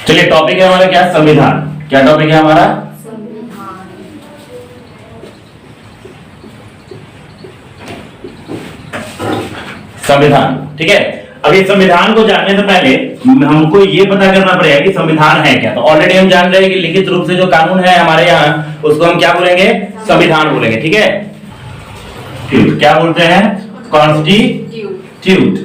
चलिए टॉपिक है हमारा क्या, संविधान। क्या टॉपिक है हमारा, संविधान। ठीक है, अब ये संविधान को जानने से पहले हमको ये पता करना पड़ेगा कि संविधान है क्या। तो ऑलरेडी हम जान रहे हैं कि लिखित रूप से जो कानून है हमारे यहाँ उसको हम क्या बोलेंगे, संविधान बोलेंगे। ठीक है, क्या बोलते हैं, कॉन्स्टिट्यूट।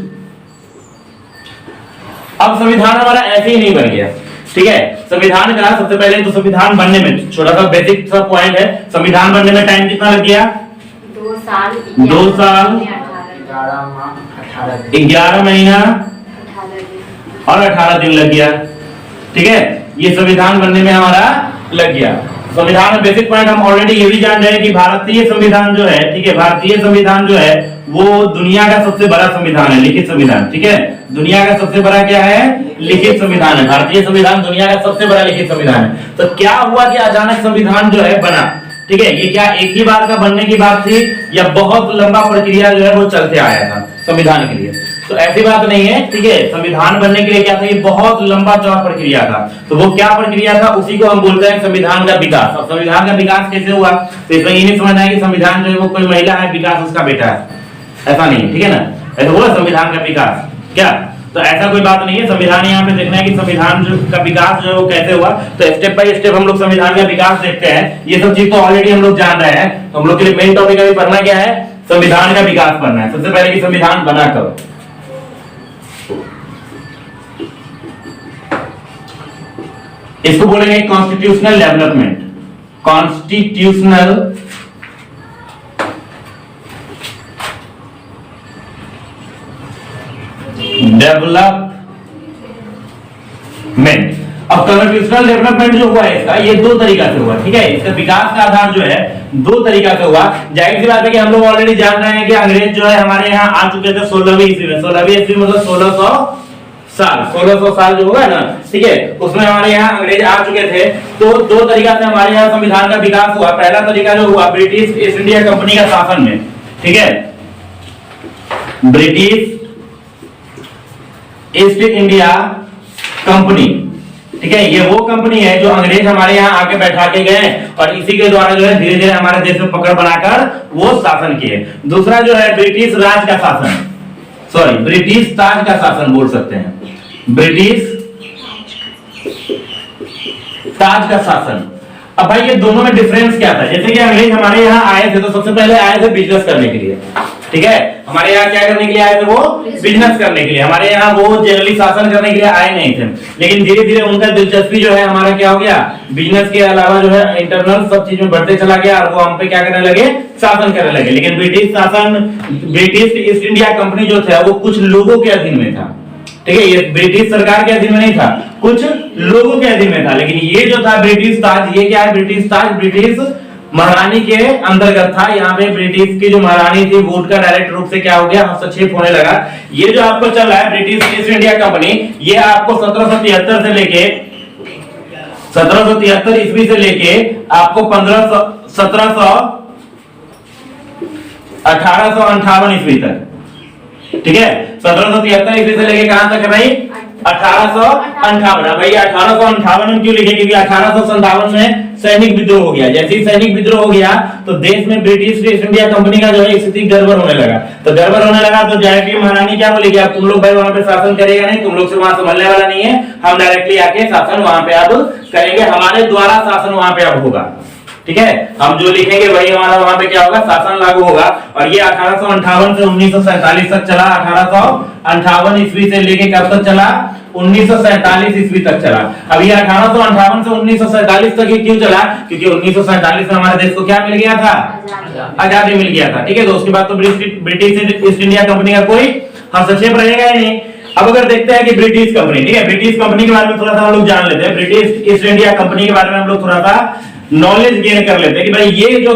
अब संविधान हमारा ऐसे ही नहीं बन गया। ठीक है, संविधान का सबसे पहले तो संविधान बनने में छोटा सा बेसिक सा पॉइंट है, संविधान बनने में टाइम कितना लग गया, 2 साल 11 महीना और 18 दिन लग गया। ठीक है, ये संविधान बनने में हमारा लग गया। संविधान में बेसिक पॉइंट हम ऑलरेडी ये भी जान रहे हैं कि भारतीय संविधान जो है, ठीक है, भारतीय संविधान जो है वो दुनिया का सबसे बड़ा संविधान है, लिखित संविधान। ठीक है, दुनिया का सबसे बड़ा क्या है, लिखित संविधान है। भारतीय संविधान दुनिया का सबसे बड़ा लिखित संविधान है। तो क्या हुआ कि अचानक संविधान जो है बना, ठीक है, ये क्या एक ही बार का बनने की बात थी या बहुत लंबा प्रक्रिया जो है वो चलते आया था संविधान के लिए? तो ऐसी बात नहीं है। ठीक है, संविधान बनने के लिए क्या था, ये बहुत लंबा चौड़ा प्रक्रिया था। तो वो क्या प्रक्रिया था, उसी को हम बोलते हैं संविधान का विकास। अब संविधान का विकास कैसे हुआ, तो इसमें ये नहीं समझना है कि संविधान जो है वो कोई महिला है, विकास उसका बेटा है, ऐसा नहीं है। ठीक है ना, ऐसा बोला संविधान का विकास क्या, तो ऐसा कोई बात नहीं है। संविधान यहाँ पे देखना है कि संविधान का विकास जो है वो कैसे हुआ। तो स्टेप बाय स्टेप हम लोग संविधान का विकास देखते हैं। ये सब चीज तो ऑलरेडी हम लोग जान रहे हैं। तो हम लोग के लिए मेन टॉपिक अभी पढ़ना क्या है, संविधान का विकास पढ़ना है। सबसे पहले कि संविधान बना कब, इसको बोलेंगे कॉन्स्टिट्यूशनल डेवलपमेंट। Constitutional development. अब कॉन्स्टिट्यूशनल डेवलपमेंट जो हुआ है इसका, ये 2 तरीका से हुआ। ठीक है, इसका विकास का आधार जो है 2 तरीका से हुआ। जाहिर सी बात है कि हम लोग ऑलरेडी जान रहे हैं कि अंग्रेज जो है हमारे यहाँ आ चुके थे 16वीं ईस्वी में। 16वीं ईस्वी मतलब 1600 साल जो होगा ना, ठीक है, उसमें हमारे यहाँ अंग्रेज आ चुके थे। तो 2 तरीका से हमारे यहाँ संविधान का विकास हुआ। पहला तरीका जो हुआ ब्रिटिश ईस्ट इंडिया कंपनी का शासन में। ठीक है, ब्रिटिश ईस्ट इंडिया कंपनी, ठीक है, ये वो कंपनी है जो अंग्रेज हमारे यहाँ आके बैठा के गए और इसी के द्वारा जो है धीरे धीरे हमारे देश में पकड़ बनाकर वो शासन किए। दूसरा जो है ब्रिटिश राज का शासन, सॉरी ब्रिटिश ताज का शासन बोल सकते हैं, ब्रिटिश ताज का शासन। अब भाई ये दोनों में डिफरेंस क्या था? जैसे कि अंग्रेज हमारे यहाँ आए थे तो सबसे पहले आए थे बिजनेस करने के लिए। ठीक है, हमारे यहाँ क्या करने के लिए आए थे, वो बिजनेस करने के लिए। हमारे यहाँ वो जनरली शासन करने के लिए आए नहीं थे। लेकिन धीरे धीरे उनका दिलचस्पी जो है हमारा क्या हो गया, बिजनेस के अलावा जो है इंटरनल सब चीज में बढ़ते चला गया और वो हम पे क्या करने लगे, शासन करने लगे। लेकिन ब्रिटिश शासन, ब्रिटिश ईस्ट इंडिया कंपनी जो था वो कुछ लोगों के अधीन में था। ठीक है, ये ब्रिटिश सरकार के अधीन में नहीं था, कुछ लोगों के अधीन में था। लेकिन ये जो था ब्रिटिश ताज, ये क्या है, ब्रिटिश ताज ब्रिटिश महारानी के अंतर्गत था। यहाँ पे ब्रिटिश की जो महारानी थी वो उनका डायरेक्ट रूप से क्या हो गया, हस्तक्षेप होने लगा। ये जो आपको चल रहा है ब्रिटिश ईस्ट इंडिया कंपनी, ये आपको 1773 से लेके 1773 ईस्वी से लेके आपको 1858 ईस्वी तक। ठीक है, 1773 ईस्वी से लेके कहां तक है भाई, 1858। भाई 1858 में क्यों लिखे, क्योंकि 1857 में सैनिक विद्रोह हो गया। जैसे ही सैनिक विद्रोह हो गया तो देश में ब्रिटिश ईस्ट इंडिया कंपनी का जो है स्थिति गड़बड़ होने लगा। तो गड़बड़ होने लगा तो जयश्री महारानी क्या बोली कि अब तुम लोग भाई वहां पे शासन करेगा नहीं, तुम लोग से वहां संभलने वाला नहीं है, हम डायरेक्टली आके शासन वहां पे अब करेंगे, हमारे द्वारा शासन वहां पे अब होगा। ठीक है, हम जो लिखेंगे वही हमारा वहां पे क्या होगा, शासन लागू होगा। और ये 1858 से 1947 तक चला। 1858 ईस्वी से लेके कब तक चला, 1947 ईस्वी तक चला। अब ये 1858 से 1947 तक ये क्यों चला, क्योंकि 1947 में हमारे देश को क्या मिल गया था, आजादी मिल गया था। ठीक है, तो उसके बाद तो ब्रिटिश ईस्ट इंडिया कंपनी का कोई हस्तक्षेप रहेगा ही नहीं। अब अगर देखते हैं कि ब्रिटिश कंपनी, ठीक है, ब्रिटिश कंपनी के बारे में थोड़ा सा हम लोग जान लेते हैं। ब्रिटिश ईस्ट इंडिया कंपनी के बारे में हम लोग थोड़ा सा नॉलेज गेन कर लेते हैं कि भाई ये जो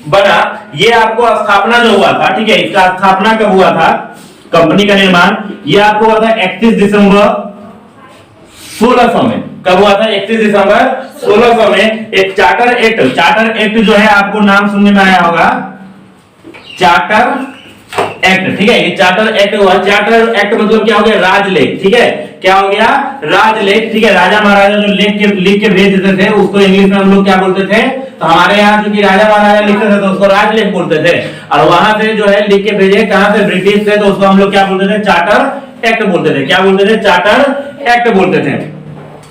बना, ये आपको स्थापना जो हुआ था, ठीक है, इसका स्थापना कब हुआ था, कंपनी का निर्माण, ये आपको हुआ था 31 दिसंबर 1600 में। कब हुआ था, 31 दिसंबर 1600 में। एक चार्टर एक्ट जो है आपको नाम सुनने में आया होगा, चार्टर एक्ट। ठीक है, ये चार्टर एक्ट हुआ। चार्टर एक्ट मतलब क्या हो गया, राजलेख। ठीक है, क्या हो गया, राजलेख। ठीक है, राजा महाराजा जो लिख के भेज देते थे उसको इंग्लिश में हम लोग क्या बोलते थे, तो हमारे यहाँ जो कि राजा महाराजा लिखते थे तो उसको राजलेख बोलते थे, और वहां से जो है लिख के भेजे कहां से, ब्रिटिश से, तो उसको हम लोग क्या बोलते थे, चार्टर एक्ट बोलते थे। क्या बोलते थे, चार्टर एक्ट बोलते थे।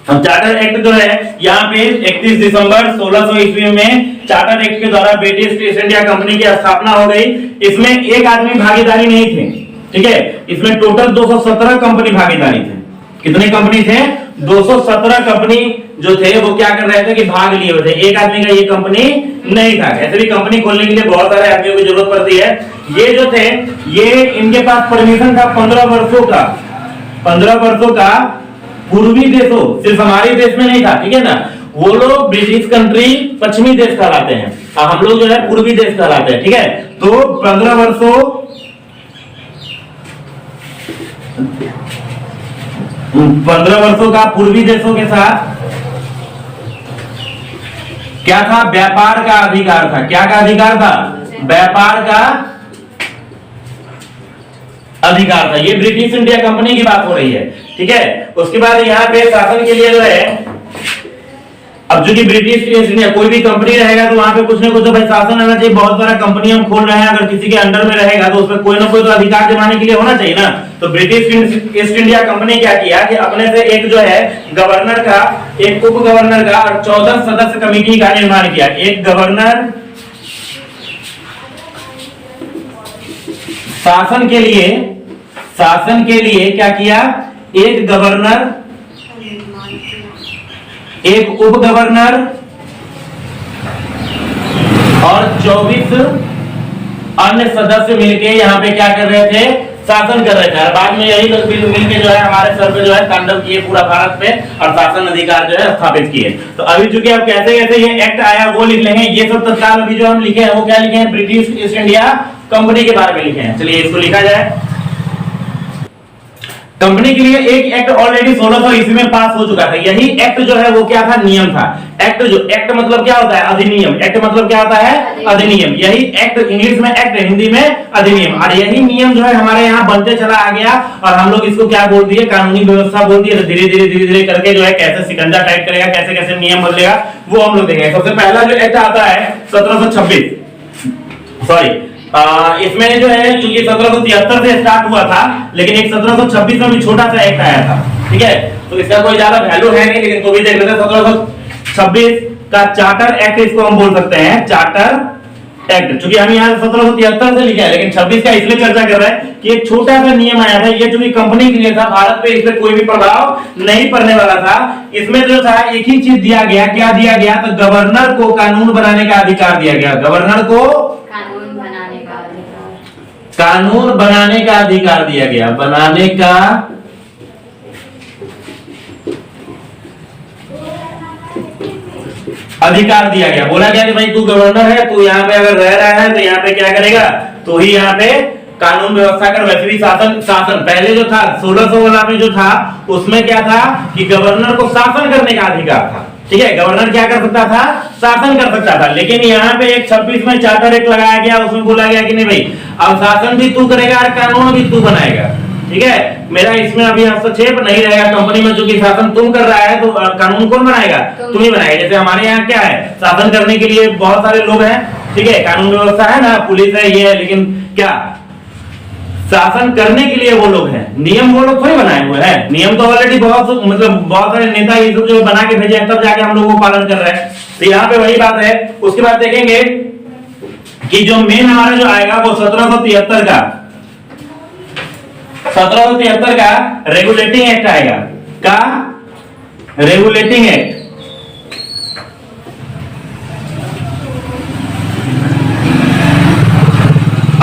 अब चार्टर एक्ट जो है यहाँ पे 31 दिसंबर 1600 ईस्वी में चार्टर एक्ट के द्वारा ब्रिटिश ईस्ट इंडिया कंपनी की स्थापना हो गई। इसमें एक आदमी भागीदारी नहीं थे, ठीक है, इसमें टोटल 217 कंपनी भागीदारी थे। कितने कंपनी थे, 217 कंपनी जो थे वो क्या कर रहे थे कि भाग लिए हुए थे, एक आदमी का ये कंपनी नहीं था। ऐसे भी कंपनी खोलने के लिए बहुत सारे आदमियों की जरूरत पड़ती है। ये जो थे ये इनके पास परमिशन था 15 वर्षों का, 15 वर्षों का पूर्वी देशों, सिर्फ हमारे देश में नहीं था, ठीक है ना, वो लोग ब्रिटिश कंट्री पश्चिमी देश कहलाते हैं और हम लोग जो है पूर्वी देश कहलाते हैं, ठीक है। तो 15 वर्षों का पूर्वी देशों के साथ क्या था, व्यापार का अधिकार था। क्या का अधिकार था, व्यापार का अधिकार था। ये ब्रिटिश इंडिया कंपनी की बात हो रही है, ठीक है। उसके बाद यहाँ पे शासन के लिए जो है, अब जो कि ब्रिटिश इंडिया कोई भी कंपनी रहेगा तो वहां पे कुछ ना कुछ तो भाई शासन रहना चाहिए। बहुत सारा कंपनी हम खोल रहे हैं, अगर किसी के अंडर में रहेगा तो उसमें कोई ना कोई तो अधिकार जमाने के लिए होना चाहिए ना। तो ब्रिटिश ईस्ट इंडिया कंपनी क्या किया कि अपने से एक जो है गवर्नर का, एक उप गवर्नर का और 14 सदस्य कमेटी का निर्माण किया। एक गवर्नर शासन के लिए क्या किया, एक गवर्नर, एक उप गवर्नर और 24 अन्य सदस्य मिलके यहाँ पे क्या कर रहे थे, शासन कर रहे थे। और बाद में यही लोग मिलके जो है हमारे सर पे जो है तांडव किए पूरा भारत पे और शासन अधिकार जो है स्थापित किए। तो अभी चूंकि अब कैसे कैसे ये एक्ट आया वो लिख लेंगे। ये सब तत्काल अभी जो हम लिखे हैं वो क्या लिखे हैं, ब्रिटिश ईस्ट इंडिया कंपनी के बारे में लिखे हैं। चलिए इसको लिखा जाए। कंपनी के लिए एक एक्ट ऑलरेडी 1600 ईस्वी में पास हो चुका था। यही एक्ट जो है वो क्या था, नियम था। एक्ट मतलब क्या होता है, अधिनियम। एक्ट मतलब क्या होता है, अधिनियम। यही एक्ट, इंग्लिश में एक्ट, हिंदी में अधिनियम। और यही नियम जो है हमारे यहाँ बनते चला आ गया और हम लोग इसको क्या बोल दिए, कानूनी व्यवस्था बोल दिए। धीरे धीरे करके जो है कैसे शिकंजा टाइट करेगा, कैसे कैसे नियम बदलेगा वो हम लोग देखेंगे। सबसे पहला जो एक्ट आता है 1726, सॉरी इसमें जो है चूंकि 1773 से स्टार्ट हुआ था, लेकिन एक 1726 में भी छोटा सा एक्ट आया था, ठीक है। तो इसका कोई ज्यादा वैल्यू है नहीं, लेकिन तो भी देख लेते हैं। 1726 का चार्टर एक्ट इसको हम बोल सकते हैं, चार्टर एक्ट। चूंकि हम यहाँ 1773 से लिखे हैं, लेकिन 26 का इसलिए चर्चा कर रहे हैं कि एक छोटा सा नियम आया था। ये चूंकि कंपनी के लिए था, भारत पे इसमें कोई भी प्रभाव नहीं पड़ने वाला था। इसमें जो था एक ही चीज दिया गया, क्या दिया गया, तो गवर्नर को कानून बनाने का अधिकार दिया गया। गवर्नर को कानून बनाने का अधिकार दिया गया, बनाने का अधिकार दिया गया। बोला गया कि भाई तू गवर्नर है, तू यहाँ पे अगर रह रहा है तो यहाँ पे क्या करेगा, तो ही यहाँ पे कानून व्यवस्था कर। वैसे भी शासन पहले जो था 1600 वाला में जो था उसमें क्या था कि गवर्नर को शासन करने का अधिकार था, ठीक है। गवर्नर क्या कर सकता था, शासन कर सकता था। लेकिन यहाँ पे एक 26 में चार्टर एक्ट लगाया गया, उसमें बोला गया कि नहीं भाई अब शासन भी तू करेगा और कानून भी तू बनाएगा, ठीक है। मेरा इसमें अभी हस्तक्षेप नहीं रहेगा। कंपनी में चूंकि शासन तुम कर रहा है तो कानून कौन बनाएगा, तुम ही बनाएगा। जैसे हमारे यहाँ क्या है, शासन करने के लिए बहुत सारे लोग हैं, ठीक है, कानून व्यवस्था है ना, पुलिस है, ये है, लेकिन क्या शासन करने के लिए वो लोग हैं, नियम वो लोग थोड़ी बनाए हुए हैं। नियम तो ऑलरेडी बहुत, मतलब बहुत सारे नेता ये सब जो बना के भेजे हैं, तब जाके हम लोग वो पालन कर रहे हैं। तो यहाँ पे वही बात है। उसके बाद देखेंगे कि जो मेन हमारा जो आएगा वो 1773 का रेगुलेटिंग एक्ट आएगा। का रेगुलेटिंग एक्ट,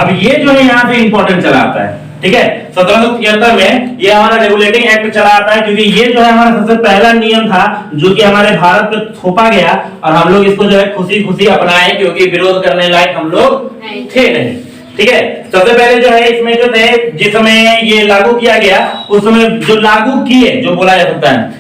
अब ये जो है यहाँ पे इंपॉर्टेंट चला आता है, ठीक है। 1773 में ये हमारा रेगुलेटिंग एक्ट चला आता है, क्योंकि ये जो है हमारा सबसे पहला नियम था जो कि हमारे भारत पे थोपा गया और हम लोग इसको जो है खुशी खुशी अपनाए, क्योंकि विरोध करने लायक हम लोग थे नहीं, ठीक है। सबसे पहले जो है इसमें जो थे, जिस समय ये लागू किया गया उस समय जो लागू किए, जो बोला जा सकता है,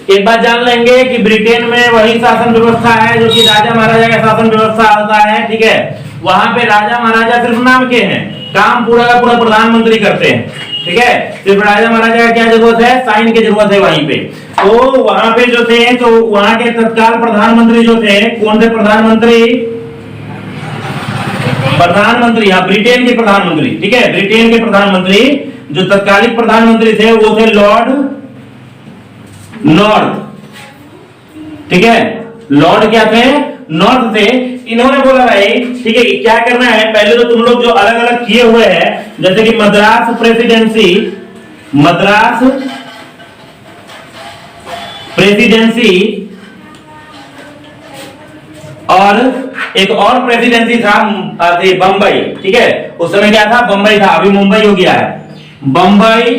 एक बात जान लेंगे कि ब्रिटेन में वही शासन व्यवस्था है जो कि राजा महाराजा का शासन व्यवस्था होता है, ठीक है। वहां पे राजा महाराजा सिर्फ नाम के हैं, काम पूरा का पूरा प्रधानमंत्री करते हैं, ठीक है। सिर्फ राजा महाराजा का क्या जरूरत है, साइन की जरूरत है वहीं पे। तो वहां पे जो थे, तो वहां के तत्काल प्रधानमंत्री जो थे, कौन थे प्रधानमंत्री? प्रधानमंत्री, हाँ, ब्रिटेन के प्रधानमंत्री, ठीक है, ब्रिटेन के प्रधानमंत्री जो तत्कालिक प्रधानमंत्री थे वो थे लॉर्ड नॉर्थ, ठीक है, लॉर्ड क्या थे? नॉर्थ थे। इन्होंने बोला भाई ठीक है क्या करना है, पहले तो तुम लोग जो अलग अलग किए हुए हैं, जैसे कि मद्रास प्रेसिडेंसी, मद्रास प्रेसिडेंसी और एक और प्रेसिडेंसी था बंबई, ठीक है, उस समय क्या था, बंबई था, अभी मुंबई हो गया है, बंबई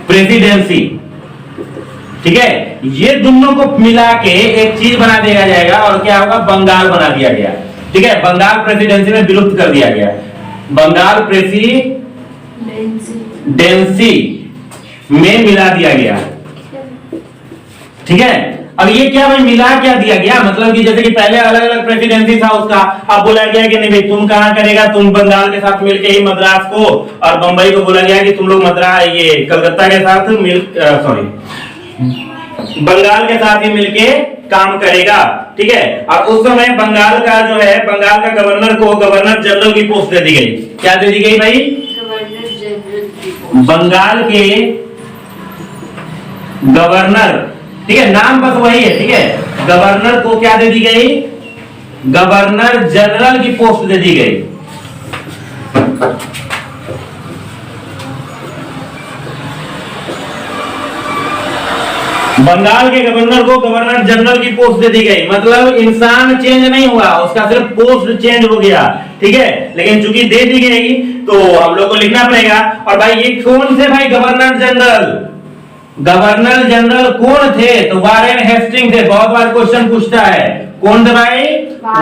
प्रेसिडेंसी, ठीक है। ये दोनों को मिला के एक चीज बना दिया जाएगा और क्या होगा, बंगाल बना दिया गया, ठीक है, बंगाल प्रेसिडेंसी में विलुप्त कर दिया गया, बंगाल प्रेसिडेंसी में मिला दिया गया, ठीक है। अब ये क्या भाई मिला क्या दिया गया, मतलब कि जैसे कि पहले अलग अलग प्रेसिडेंसी था उसका, अब बोला गया कि नहीं भाई तुम कहां करेगा, तुम बंगाल के साथ मिलके ही मद्रास को और बंबई को बोला गया कि तुम लोग मद्रास ये कलकत्ता के साथ बंगाल के साथ ही मिलके काम करेगा, ठीक है। और उस समय बंगाल का जो है, बंगाल का गवर्नर को गवर्नर जनरल की पोस्ट दे दी गई। क्या दे दी गई भाई? Governor general. बंगाल के गवर्नर, ठीक है, नाम बस वही है, ठीक है, गवर्नर को क्या दे दी गई? गवर्नर जनरल की पोस्ट दे दी गई। बंगाल के गवर्नर को गवर्नर जनरल की पोस्ट दे दी गई, मतलब इंसान चेंज नहीं हुआ, उसका सिर्फ पोस्ट चेंज हो गया, ठीक है, लेकिन चूंकि दे दी गई तो हम लोग को लिखना पड़ेगा। और भाई ये कौन थे भाई गवर्नर जनरल? गवर्नर जनरल कौन थे? तो वारेन हेस्टिंग थे। बहुत बार क्वेश्चन पूछता है, कौन थे भाई?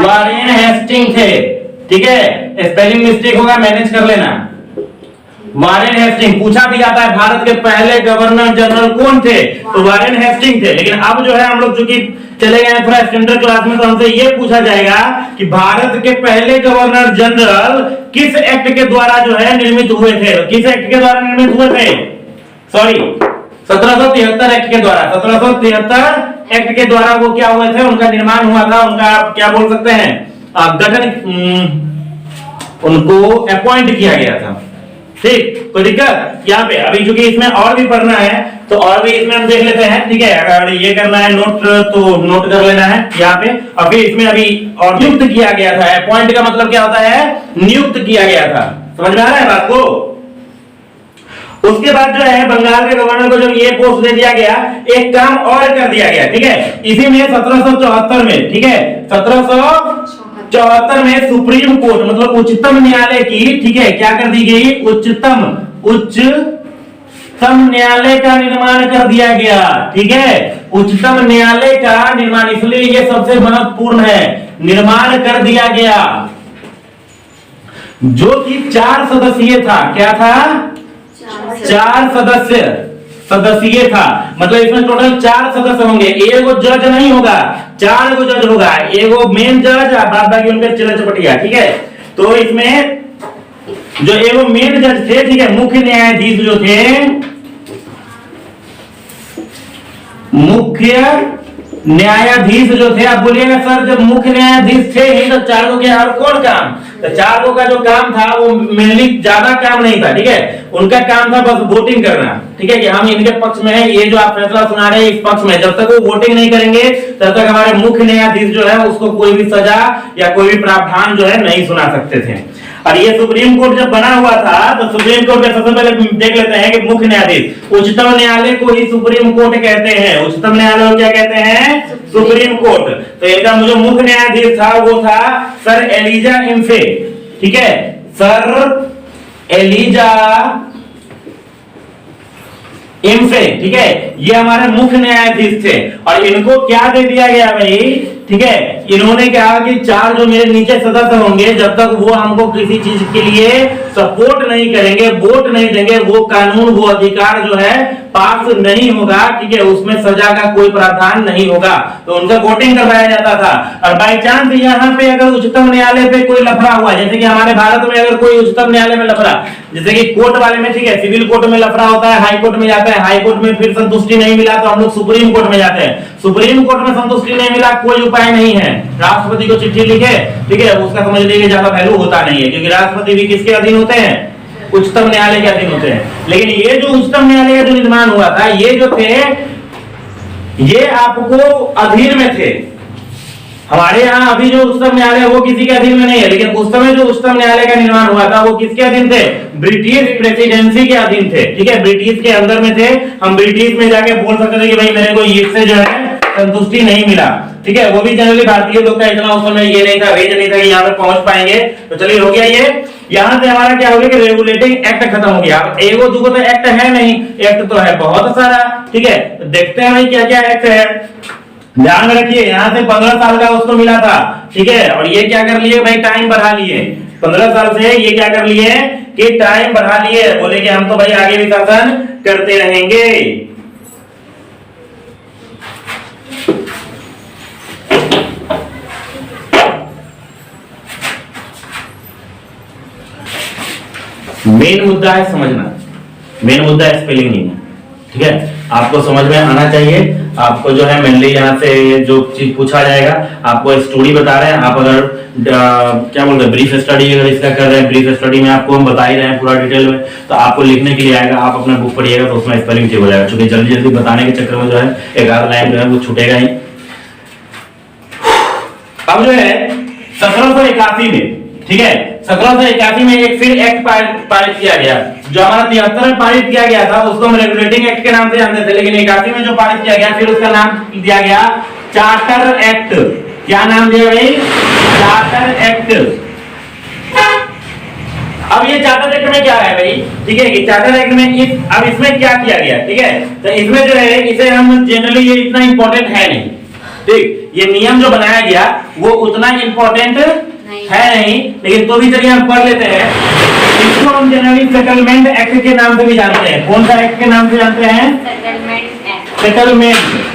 वारेन हेस्टिंग थे, ठीक है, स्पेलिंग मिस्टेक होगा मैनेज कर लेना। वारेन हेस्टिंग पूछा भी जाता है, भारत के पहले गवर्नर जनरल कौन थे? तो वारेन हेस्टिंग थे। लेकिन अब जो है हम लोग चूंकि चले गए थोड़ा स्टैंडर्ड क्लास में, तो हमसे ये पूछा जाएगा कि भारत के पहले गवर्नर जनरल किस एक्ट के द्वारा जो है निर्मित हुए थे? किस एक्ट के द्वारा निर्मित हुए थे? सॉरी, 1773 एक्ट के द्वारा, 1773 एक्ट के द्वारा वो क्या हुए थे, उनका निर्माण हुआ था, उनका क्या बोल सकते हैं, गठन, उनको अपॉइंट किया गया था, ठीक। कोई दिक्कत यहाँ पे? अभी चूंकि इसमें और भी पढ़ना है तो और भी इसमें हम देख लेते हैं, ठीक है, अगर ये करना है नोट तो नोट कर लेना है यहाँ पे। और फिर इसमें अभी और नियुक्त किया गया था, अपॉइंट का मतलब क्या होता है? नियुक्त किया गया था, समझ में आ रहा है बात को? उसके बाद जो है बंगाल के गवर्नर को जब ये पोस्ट दे दिया गया, एक काम और कर दिया गया, ठीक है, इसी में 1774 में, ठीक है, 1774 में सुप्रीम कोर्ट मतलब उच्चतम न्यायालय की, ठीक है, क्या कर दी गई? उच्चतम न्यायालय का निर्माण कर दिया गया, ठीक है, उच्चतम न्यायालय का निर्माण, इसलिए ये सबसे महत्वपूर्ण है, निर्माण कर दिया गया, जो कि 4 सदस्यीय था। क्या था? 4 सदस्यीय था, मतलब इसमें टोटल 4 सदस्य होंगे, एगो जज नहीं होगा, 4 गो जज होगा, एगो मेन जज और बाद बाकी उनके चिल्ला चपटिया, ठीक है। तो इसमें जो एगो मेन जज थे, ठीक है, मुख्य न्यायाधीश जो थे, मुख्य न्यायाधीश जो थे, आप बोलिएगा सर जब मुख्य न्यायाधीश थे ही तो 4 गो के और कौन काम? तो 4 गो का जो काम था वो मेनली ज्यादा काम नहीं था, ठीक है, उनका काम था बस वोटिंग करना, ठीक है, कि हम इनके पक्ष में है, ये जो आप फैसला सुना रहे हैं इस पक्ष में, जब तक वो वोटिंग नहीं करेंगे तब तक हमारे मुख्य न्यायाधीश जो है उसको कोई भी सजा या कोई भी प्रावधान जो है नहीं सुना सकते थे। और ये सुप्रीम कोर्ट जब बना हुआ था तो सुप्रीम कोर्ट के सबसे पहले देख लेते हैं कि मुख्य न्यायाधीश, उच्चतम न्यायालय को ही सुप्रीम कोर्ट कहते हैं, उच्चतम न्यायालय को क्या कहते हैं? Supreme court. तो इनका जो मुख्य न्यायाधीश था वो था सर एलिजा इम्फे, ठीक है, सर एलिजा इम्फे, ठीक है, ये हमारे मुख्य न्यायाधीश थे। और इनको क्या दे दिया गया भाई, ठीक है, इन्होंने कहा कि 4 जो मेरे नीचे सदस्य होंगे जब तक वो हमको किसी चीज के लिए सपोर्ट नहीं करेंगे, वोट नहीं देंगे, वो कानून वो अधिकार जो है पास नहीं होगा, ठीक है, उसमें सजा का कोई प्रावधान नहीं होगा, तो उनका वोटिंग करवाया जाता था। और बाई चांस यहाँ पे अगर उच्चतम न्यायालय पे कोई लफड़ा हुआ, जैसे कि हमारे भारत में अगर कोई उच्चतम न्यायालय में लफड़ा, जैसे कि कोर्ट वाले में, ठीक है, सिविल कोर्ट में लफड़ा होता है, हाई कोर्ट में जाता है, हाई कोर्ट में फिर संतुष्टि नहीं मिला तो हम लोग सुप्रीम कोर्ट में जाते हैं, सुप्रीम कोर्ट में संतुष्टि नहीं मिला, कोई उपाय नहीं है, राष्ट्रपति को चिट्ठी लिखे, ठीक है, उसका समझ लीजिए ज्यादा वैल्यू होता नहीं है, क्योंकि राष्ट्रपति भी किसके अधीन होते हैं, उच्चतम न्यायालय के अधीन होते हैं। लेकिन ये जो उच्चतम न्यायालय का जो निर्माण हुआ था, ये जो थे ये आपको अधीन में थे। हमारे यहाँ अभी जो उच्चतम न्यायालय वो किसी के अधीन में नहीं है, लेकिन उस समय जो उच्चतम न्यायालय का निर्माण हुआ था वो किसके अधीन थे, ब्रिटिश प्रेसिडेंसी के अधीन थे, ठीक है, ब्रिटिश के अंदर में थे। हम ब्रिटिश में जाके बोल सकते थे कि भाई मेरे को इससे जो है संतुष्टि नहीं मिला, ठीक है, वो भी जनरली भारतीय लोग का इतना उस समय ये नहीं था, रेंज नहीं था कि यहाँ पे पहुंच पाएंगे। तो चलिए हो गया ये, यहाँ से हमारा क्या हो गया कि रेगुलेटिंग एक्ट खत्म हो गया। अब एगो दूगो तो एक्ट है नहीं, एक्ट तो है बहुत सारा, ठीक है, तो देखते हैं भाई क्या क्या एक्ट है। ध्यान में रखिए, यहाँ से 15 साल का उसको मिला था, ठीक है, और ये क्या कर लिए भाई, टाइम बढ़ा लिए, 15 साल से ये क्या कर लिए कि टाइम बढ़ा लिए, बोले कि हम तो भाई आगे भी शासन करते रहेंगे। मेन मुद्दा है समझना, मेन मुद्दा स्पेलिंग नहीं है, ठीक है, आपको समझ में आना चाहिए। आपको जो है मेनली यहाँ से जो चीज पूछा जाएगा, आपको स्टोरी बता रहे हैं, आप अगर क्या बोलते हैं ब्रीफ स्टडी अगर इसका कर रहे हैं, ब्रीफ स्टडी में आपको हम बता ही रहे हैं पूरा डिटेल में, तो आपको लिखने के लिए आएगा, आप अपना बुक पढ़िएगा तो उसमें स्पेलिंग ठीक हो जाएगा, क्योंकि जल्दी जल्दी बताने के चक्कर में जो है एक आध लाइन जो है वो छूटेगा ही। अब जो है 1781 में, ठीक है, 1781 में एक फिर एक्ट पारित किया गया, जो हमारा 73 में पारित किया गया था उसको हम रेगुलेटिंग एक्ट के नाम से जानते थे, लेकिन 81 में जो पारित किया गया फिर उसका नाम दिया गया चार्टर एक्ट। क्या नाम दिया भाई, चार्टर एक्ट। अब ये चार्टर एक्ट में क्या है भाई, ठीक है, कि चार्टर एक्ट में अब इसमें क्या किया गया, ठीक है, तो इसमें जो है इसे हम जनरली ये इतना इंपॉर्टेंट है नहीं, ठीक, ये नियम जो बनाया गया वो उतना इंपॉर्टेंट है नहीं, लेकिन तो भी चलिए हम पढ़ लेते हैं। इसको हम जनरली सेटलमेंट एक्ट के नाम से भी जानते हैं। कौन सा एक्ट के नाम से जानते हैं, सेटलमेंट एक्ट,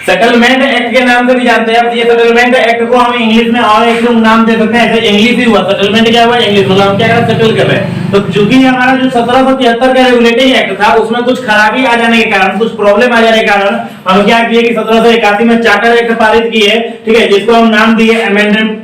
सेटलमेंट एक्ट के नाम से भी जानते हैं। ये सेटलमेंट एक्ट को हम इंग्लिश में और एक नाम दे सकते हैं, ऐसे इंग्लिश ही हुआ, सेटलमेंट क्या हुआ, इंग्लिश, मतलब हम क्या कर रहे हैं, सेटल कर रहे हैं। तो चूंकि हमारा जो 1773 का रेगुलेटिंग एक्ट था उसमें कुछ खराबी आ जाने के कारण, कुछ प्रॉब्लम आ जाने के कारण हम क्या किए कि 1781 में चार्टर एक्ट पारित किए, ठीक है, जिसको हम नाम दिए अमेंडमेंट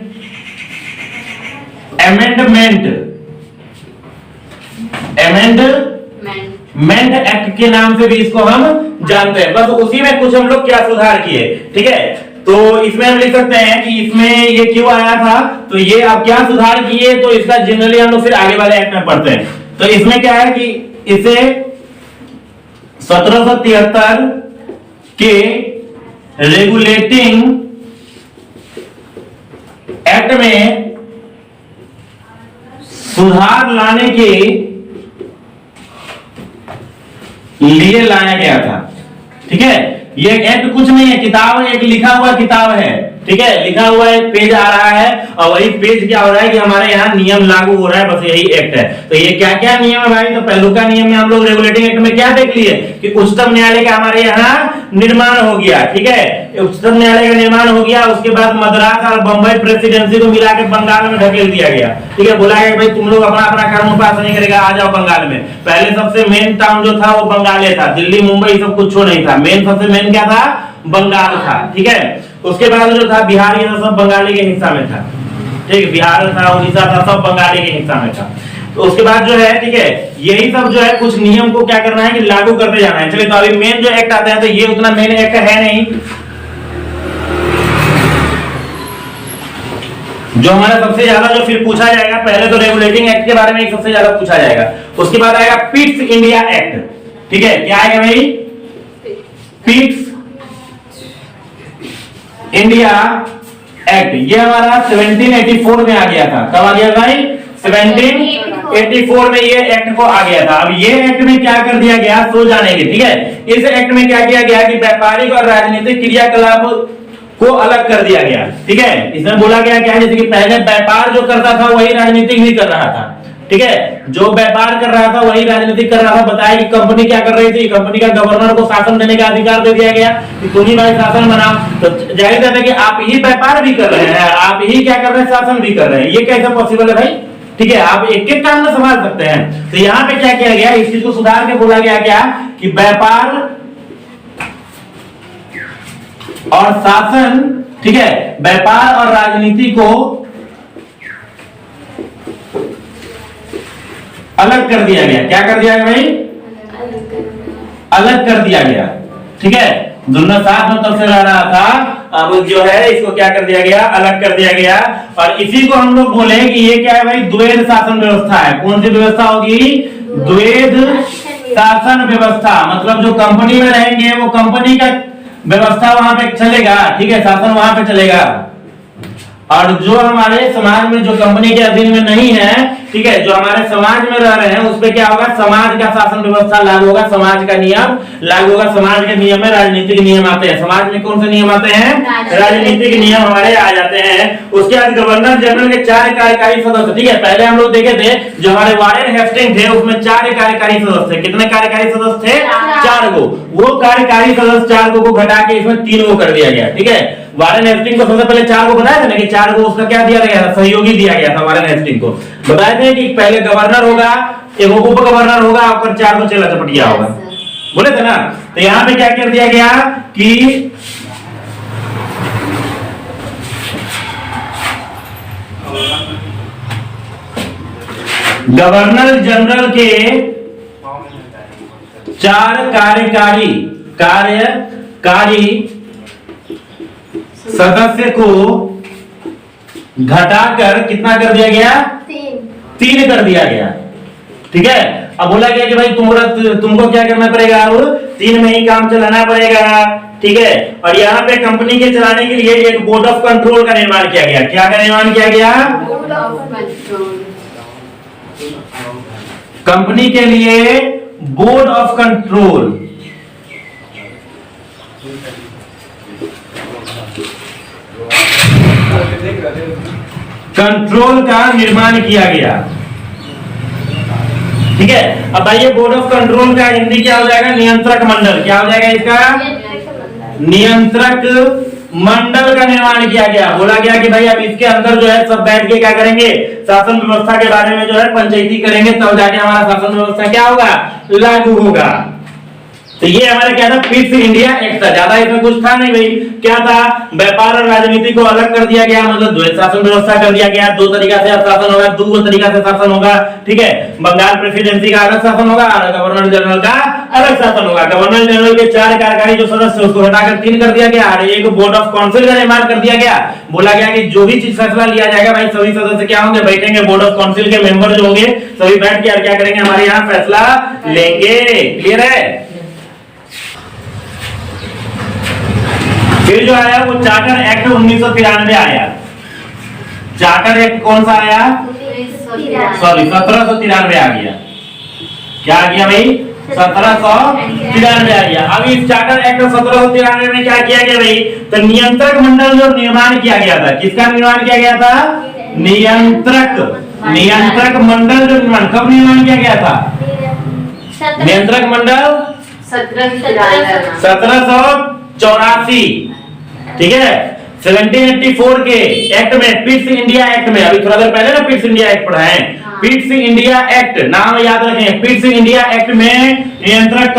एक्ट के नाम से भी इसको हम जानते हैं। बस उसी में कुछ हम लोग क्या सुधार किए, ठीक है, तो इसमें हम लिख सकते हैं कि इसमें ये क्यों आया था, तो ये आप क्या सुधार किए, तो इसका जनरली हम लोग फिर आगे वाले एक्ट में पढ़ते हैं। तो इसमें क्या है कि इसे 1773 के रेगुलेटिंग एक्ट में सुधार लाने के लिए लाया गया था, ठीक है। ये एक्ट कुछ नहीं है, किताब है, एक लिखा हुआ किताब है, ठीक है, लिखा हुआ एक पेज आ रहा है और वही पेज क्या हो रहा है कि हमारे यहाँ नियम लागू हो रहा है, बस यही एक्ट है। तो ये क्या क्या नियम है भाई, तो पहलू का नियम में हम लोग रेगुलेटिंग एक्ट में क्या देख लिए कि उच्चतम न्यायालय का हमारे यहाँ निर्माण हो गया, ठीक है, उच्चतम न्यायालय का निर्माण हो गया। उसके बाद मद्रास और बंबई प्रेसिडेंसी को मिला के बंगाल में ढकेल दिया गया, ठीक है, बोला गया भाई तुम लोग अपना अपना कर्म पास नहीं करेगा, आ जाओ बंगाल में। पहले सबसे मेन टाउन जो था वो बंगाल था, दिल्ली मुंबई सब कुछ नहीं था, मेन सबसे मेन क्या था, बंगाल था, ठीक है। उसके बाद जो था बिहार, ये सब बंगाली के हिस्सा में था, ठीक, बिहार था, उड़ीसा था, सब बंगाली के हिस्सा में था। तो उसके बाद जो है, ठीक है, यही सब जो है कुछ नियम को क्या करना है कि लागू करते जाना है। चलिए, तो अभी मेन जो एक्ट आता है, तो ये उतना मेन एक्ट है नहीं, जो हमारा सबसे ज्यादा जो फिर पूछा जाएगा, पहले तो रेगुलेटिंग एक्ट के बारे में सबसे ज्यादा पूछा जाएगा, उसके बाद आएगा पिट्स इंडिया एक्ट, ठीक है, क्या आएगा भाई, पिट्स इंडिया एक्ट। ये हमारा 1784 में आ गया था, कब आ गया भाई, 1784 में ये एक्ट को आ गया था। अब ये एक्ट में क्या कर दिया गया, सो जानेंगे, ठीक है। इस एक्ट में क्या किया गया कि व्यापारिक और राजनीतिक क्रियाकलाप को अलग कर दिया गया, ठीक है। इसमें बोला गया क्या, जैसे कि पहले व्यापार जो करता था वही राजनीतिक भी कर रहा था, ठीक है, जो व्यापार कर रहा था वही राजनीति कर रहा था। बताया कि कंपनी क्या कर रही थी, कंपनी का गवर्नर को शासन देने का अधिकार दे दिया गया कि तुम ही भाई शासन बनाओ। तो जाहिर है कि आप ही व्यापार भी कर रहे हैं, आप ही क्या कर रहे हैं, शासन भी कर रहे हैं। ये कैसे पॉसिबल है भाई? ठीक है, आप एक एक काम में संभाल सकते हैं। तो यहाँ पे क्या किया गया, इस चीज को सुधार के बोला गया क्या कि व्यापार और शासन, ठीक है, व्यापार और राजनीति को अलग कर दिया गया। क्या कर दिया गया भाई? अलग कर दिया गया। ठीक है, दोनों साथ में तब से रह रहा था, अब जो है इसको क्या कर दिया गया, अलग कर दिया गया। और इसी को हम लोग बोले कि ये क्या है भाई, द्वैध शासन व्यवस्था है। कौन सी व्यवस्था होगी? द्वैध शासन व्यवस्था। मतलब जो कंपनी में रहेंगे वो कंपनी का व्यवस्था वहां पे चलेगा, ठीक है, शासन वहां पे चलेगा। और जो हमारे समाज में जो कंपनी के अधीन में नहीं है, ठीक है, जो हमारे समाज में रह रहे हैं उस पे क्या होगा, समाज का शासन व्यवस्था लागू होगा, समाज का नियम लागू होगा। समाज के नियम में राजनीतिक नियम आते हैं। समाज में कौन से नियम आते हैं? राजनीतिक नियम हमारे आ जाते हैं। उसके बाद गवर्नर जनरल के 4 कार्यकारी सदस्य। ठीक है, पहले हम लोग देखे थे जो हमारे वारेन हेस्टिंग थे उसमें 4 कार्यकारी सदस्य थे। कितने कार्यकारी सदस्य थे? 4 गो। वो कार्यकारी सदस्य 4 को घटा के इसमें 3 को कर दिया गया। ठीक है, वारेन हेस्टिंग को सबसे पहले 4 को बताया था ना कि 4 को उसका क्या दिया गया था, सहयोगी दिया गया था। वारेन हेस्टिंग को बताए थे कि पहले गवर्नर होगा, एक उप गवर्नर होगा और 4 को चेला चपटिया होगा, बोले थे ना। तो यहाँ पे क्या कर दिया गया कि गवर्नर जनरल के 4 कार्यकारी सदस्य को घटाकर कितना कर दिया गया? 3 कर दिया गया। ठीक है, अब बोला गया कि भाई तुमको क्या करना पड़ेगा, अब 3 में ही काम चलाना पड़ेगा। ठीक है, और यहाँ पे कंपनी के चलाने के लिए एक बोर्ड ऑफ कंट्रोल का निर्माण किया गया। क्या का निर्माण किया गया? Board of control. कंपनी के लिए बोर्ड ऑफ कंट्रोल, कंट्रोल का निर्माण किया गया। ठीक है, अब भाई बोर्ड ऑफ कंट्रोल का हिंदी क्या हो जाएगा? नियंत्रक मंडल। क्या हो जाएगा इसका? नियंत्रक मंडल का निर्माण किया गया। बोला गया कि भाई अब इसके अंदर जो है सब बैठ के क्या करेंगे, शासन व्यवस्था के बारे में जो है पंचायती करेंगे, तब जाके हमारा शासन व्यवस्था क्या होगा, लागू होगा। तो ये हमारा क्या था, फिक्स इंडिया एक्ट था। ज्यादा इसमें कुछ था नहीं भाई। क्या था, व्यापार और राजनीति को अलग कर दिया गया, मतलब द्वैध शासन व्यवस्था कर दिया गया। 2 तरीका से शासन होगा, 2 तरीका से शासन होगा। ठीक है, बंगाल प्रेसिडेंसी का अलग शासन होगा और गवर्नर जनरल का अलग शासन होगा। गवर्नर जनरल के 4 कार्यकारी जो सदस्य उसको हटाकर 3 कर दिया गया और एक बोर्ड ऑफ काउंसिल का निर्माण कर दिया गया। बोला गया कि जो भी चीज फैसला लिया जाएगा भाई सभी सदस्य क्या होंगे, बैठेंगे, बोर्ड ऑफ काउंसिल के मेंबर जो होंगे सभी बैठ के क्या करेंगे, हमारे यहाँ फैसला लेंगे। क्लियर है? फिर जो आया वो चार्टर एक्ट 1993 आया। चार्टर एक्ट कौन सा आया? सॉरी 1793 आ गया। क्या आ गया भाई? 1793 आ गया। अब इस चार्टर एक्ट 1793 में क्या किया गया भाई, तो नियंत्रक मंडल जो निर्माण किया गया था, किसका निर्माण किया गया था? नियंत्रक मंडल जो निर्माण कब निर्माण किया गया था? नियंत्रक मंडल 1784। ठीक है, 1784 के एक्ट में, पिट्स इंडिया एक्ट में, अभी थोड़ा देर पहले ना पिट्स इंडिया एक्ट पढ़ा है। पिट्स इंडिया एक्ट नाम याद रखें। पिट्स इंडिया एक्ट में नियंत्रक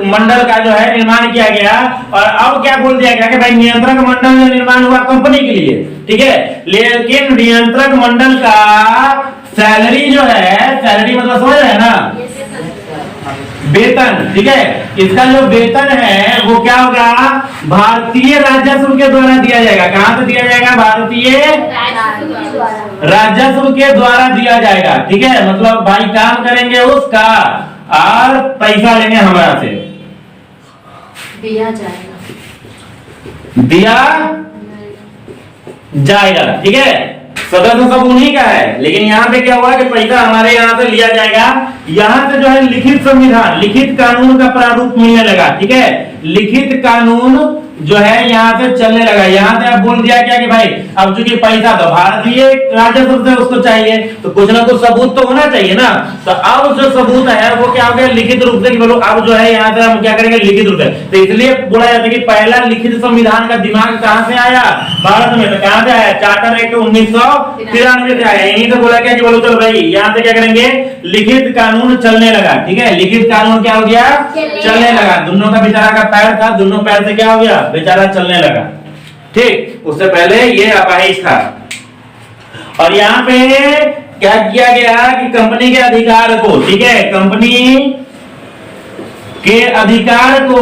मंडल का जो है निर्माण किया गया। और अब क्या बोल दिया गया कि भाई नियंत्रक मंडल जो निर्माण हुआ कंपनी के लिए, ठीक है, लेकिन नियंत्रक मंडल का सैलरी जो है, सैलरी मतलब समझ रहे हैं ना, वेतन। ठीक है, इसका जो वेतन है वो क्या होगा, भारतीय राजस्व के द्वारा दिया जाएगा। कहां से दिया जाएगा? भारतीय राजस्व के द्वारा दिया जाएगा। ठीक है, मतलब भाई काम करेंगे उसका और पैसा लेंगे हमारा से, दिया जाएगा। ठीक है, सदस्य सब उन्हीं का है, लेकिन यहाँ पे क्या हुआ कि पैसा हमारे यहाँ से लिया जाएगा। यहाँ से जो है लिखित संविधान, लिखित कानून का प्रारूप मिलने लगा। ठीक है, लिखित कानून जो है यहाँ से चलने लगा। यहाँ से अब बोल दिया क्या कि भाई अब चूंकि पैसा तो भारतीय राजस्व से उसको चाहिए, तो कुछ ना कुछ सबूत तो होना चाहिए ना। तो अब जो सबूत है वो क्या हो गया, लिखित रूप से, कि बोलो अब जो है यहाँ से हम क्या करेंगे, लिखित रूप से। तो इसलिए बोला जाता है कि पहला लिखित संविधान का दिमाग कहाँ से आया, भारत में। तो कहाँ से आया, चार्टर एक्ट 1993 से आया। यहीं से बोला गया कि बोलो चलो भाई यहाँ से क्या करेंगे, लिखित कानून चलने लगा। ठीक है, लिखित कानून क्या हो गया, चलने लगा। दोनों का बेचारा का पैर था, दोनों पैर से क्या हो गया, बेचारा चलने लगा। ठीक, उससे पहले ये अपाहिज था। और यहाँ पे क्या किया गया कि कंपनी के अधिकार को, ठीक है, कंपनी के अधिकार को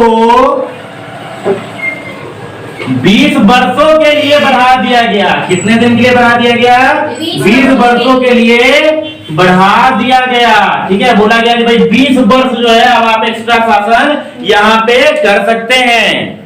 20 वर्षों के लिए बढ़ा दिया गया। कितने दिन के लिए बढ़ा दिया गया, 20 वर्षों के लिए बढ़ा दिया गया। ठीक है, बोला गया कि भाई 20 वर्ष जो है अब आप एक्स्ट्रा शासन यहाँ पे कर सकते हैं।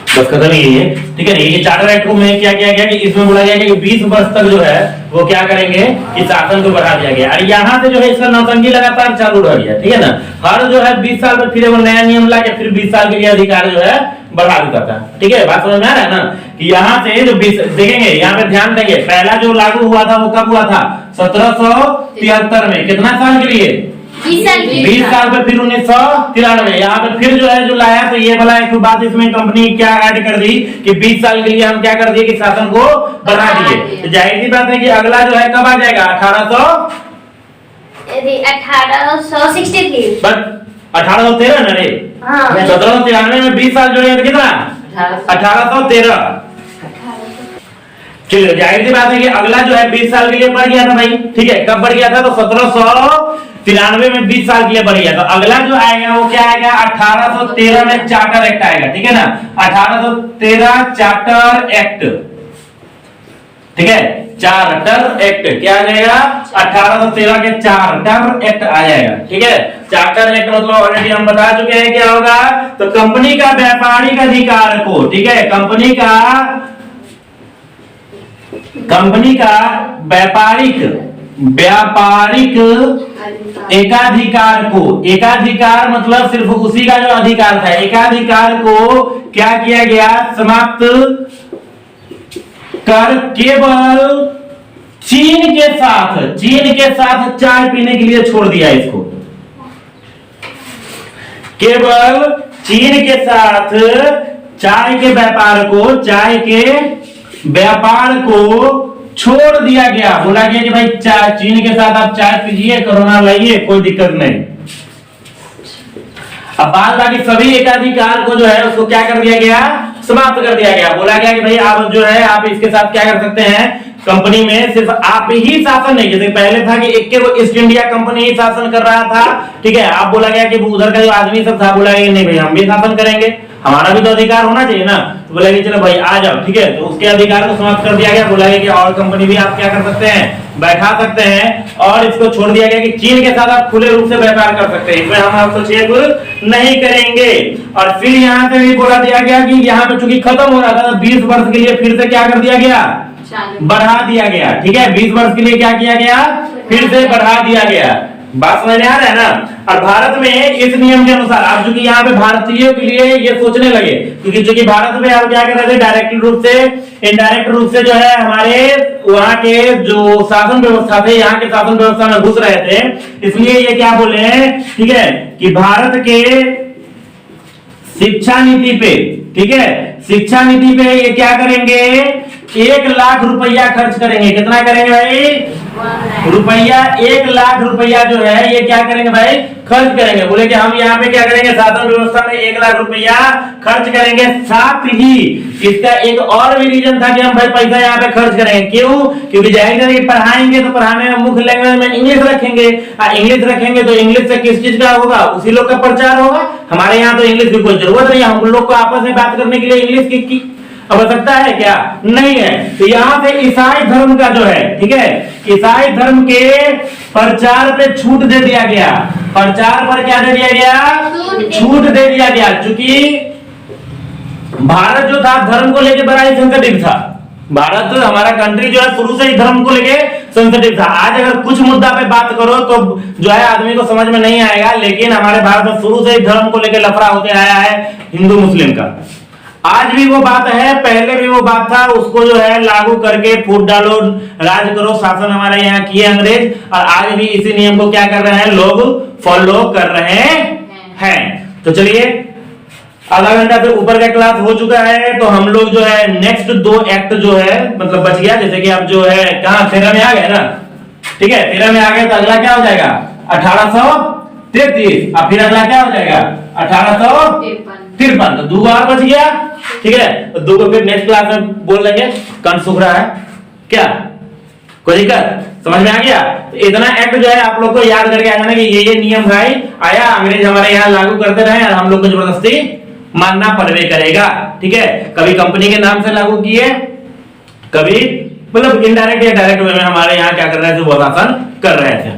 बस खत्म ही है। ठीक है, ये चार्टर एक्ट में क्या किया गया कि इसमें बोला गया कि 20 वर्ष तक जो है वो क्या करेंगे, इस शासन को बढ़ा दिया गया। और यहाँ से जो है इसका नौटंकी लगातार चालू रह गया। ठीक है ना, हर जो है 20 साल में फिर वो नया नियम ला के फिर 20 साल के लिए अधिकार जो है बढ़ा देता था। ठीक है, बात समझ में आ रहा है ना, कि यहाँ से जो 20 देखेंगे, यहाँ पे ध्यान देंगे, पहला जो लागू हुआ था वो कब हुआ था, 1773 में। कितना साल के लिए, 20 साल पे, फिर 1993। यहाँ पे फिर जो है जो लाया, तो ये वाला एक बात इसमें कंपनी क्या ऐड कर दी कि 20 साल के लिए हम क्या कर दिए कि शासन को बढ़ा दिए। तो जाहिर सी बात है कि अगला जो है कब आ जाएगा, 1863। बस 1813 ना रे, 1793 में 20 साल जोड़ेंगे तो कितना, 1813। चलिए, जाहिर सी बात है कि अगला जो है 20 साल के लिए बढ़ गया था भाई। ठीक है, कब बढ़ गया था, तो 1793 में 20 साल के लिए बढ़ गया। तो अगला जो आएगा वो क्या आएगा, 1813 में चार्टर एक्ट आएगा। ठीक है ना, 1813 चार्टर एक्ट। ठीक है, चार्टर एक्ट क्या आ जाएगा, 1813 के चार्टर एक्ट आ जाएगा। ठीक है, चार्टर एक्ट मतलब ऑलरेडी हम बता चुके हैं क्या होगा, तो कंपनी का व्यापारिक अधिकार को, ठीक है, कंपनी का व्यापारिक एकाधिकार को, एकाधिकार मतलब सिर्फ उसी का जो अधिकार था, एकाधिकार को क्या किया गया, समाप्त कर केवल चीन के साथ चाय पीने के लिए छोड़ दिया इसको। केवल चीन के साथ चाय के व्यापार को छोड़ दिया गया। बोला गया कि भाई चीन के साथ आप चाय पीजिए, कोरोना लाइए, कोई दिक्कत नहीं। अब बात बाकी सभी एकाधिकार को जो है उसको क्या कर दिया गया, समाप्त कर दिया गया। बोला गया कि भाई आप जो है आप इसके साथ क्या कर सकते हैं, कंपनी में सिर्फ आप ही शासन नहीं, जैसे पहले था कि एक के वो ईस्ट इंडिया कंपनी ही शासन कर रहा था। ठीक है, आप बोला गया कि उधर का जो आदमी सब था, बोला गया नहीं भाई हम भी शासन करेंगे, हमारा भी तो अधिकार होना चाहिए ना। तो बोला चलो भाई आ जाओ। ठीक है, तो उसके अधिकार को समाप्त कर दिया गया। बोला गया कि और कंपनी भी आप क्या कर सकते हैं, बैठा सकते हैं। और इसको छोड़ दिया गया कि चीन के साथ आप खुले रूप से व्यापार कर सकते हैं, इसमें हम आपको चेक नहीं करेंगे। और फिर यहाँ पे भी बोला दिया गया कि यहाँ पे चूंकि खत्म हो रहा था 20 वर्ष के लिए फिर से क्या कर दिया गया, बढ़ा दिया गया। ठीक है, 20 वर्ष के लिए क्या किया गया, फिर से बढ़ा दिया गया। बात समझ में आ रहा है ना। और भारत में इस नियम के अनुसार आप चूंकि यहाँ पे भारतीयों के लिए ये सोचने लगे, क्योंकि चूंकि भारत में आप क्या कर रहे थे, डायरेक्ट रूप से इनडायरेक्ट रूप से जो है हमारे वहाँ के जो शासन व्यवस्था थे, यहाँ के शासन व्यवस्था में घुस रहे थे, इसलिए ये क्या बोले हैं, ठीक है, कि भारत के शिक्षा नीति पे, ठीक है, शिक्षा नीति पे ये क्या करेंगे, 1 लाख रुपया खर्च करेंगे। कितना करेंगे भाई, रुपया 1 लाख रुपया जो है ये क्या करेंगे भाई, खर्च करेंगे। बोले कि हम यहाँ पे क्या करेंगे, शासन व्यवस्था में 1 लाख रुपया खर्च करेंगे। साथ ही इसका एक और भी रीजन था कि हम भाई पैसा यहाँ पे खर्च करेंगे। क्यों, क्योंकि जाहिर है पढ़ाएंगे तो पढ़ाने में मुख्य लैंग्वेज में इंग्लिश रखेंगे। इंग्लिश रखेंगे तो इंग्लिश से किस चीज का होगा, उसी लोग का प्रचार होगा। हमारे यहाँ तो इंग्लिश की कोई जरूरत नहीं, हम लोग को आपस में बात करने के लिए इंग्लिश की आवश्यकता है क्या, नहीं है। तो यहाँ से ईसाई धर्म का जो है, ठीक है, ईसाई धर्म के प्रचार पे छूट दे दिया गया। प्रचार पर क्या दे दिया गया, छूट दे दिया गया। चूंकि भारत जो था धर्म को लेकर बड़ा ही सेंसिटिव था। भारत हमारा कंट्री जो है शुरू से ही धर्म को लेके सेंसिटिव था। आज अगर कुछ मुद्दा पे बात करो तो जो है आदमी को समझ में नहीं आएगा, लेकिन हमारे भारत में शुरू से ही धर्म को लेकर लफड़ा होते आया है हिंदू मुस्लिम का। आज भी वो बात है, पहले भी वो बात था, उसको जो है लागू करके फूट डालो, राज करो, शासन हमारे यहाँ किए अंग्रेज, और आज भी इसी नियम को क्या कर रहे हैं लोग, फॉलो कर रहे हैं। तो चलिए, आधा घंटा से ऊपर का क्लास हो चुका है, तो हम लोग जो है नेक्स्ट 2 एक्ट जो है मतलब बच गया, जैसे कि आप जो है कहां 13 में आ गए ना, ठीक है 13 में आ गए, तो अगला क्या हो जाएगा 1833, और फिर अगला क्या हो जाएगा 1853, तो 2 और बच गया, ठीक है। तो 2 को फिर नेक्स्ट क्लास में बोल लेंगे। कौन सूख रहा है क्या, कोई दिक्कत, समझ में आ गया? तो इतना एक्ट जो है आप लोग को याद करके आ जाना कि ये नियम भाई आया, अंग्रेज हमारे यहाँ लागू करते रहे और हम लोग को जबरदस्ती मानना पड़वे करेगा, ठीक है। कभी कंपनी के नाम से लागू किए, कभी मतलब इनडायरेक्ट या डायरेक्ट वे में हमारे यहाँ क्या कर रहे थे, वो शासन कर रहे थे।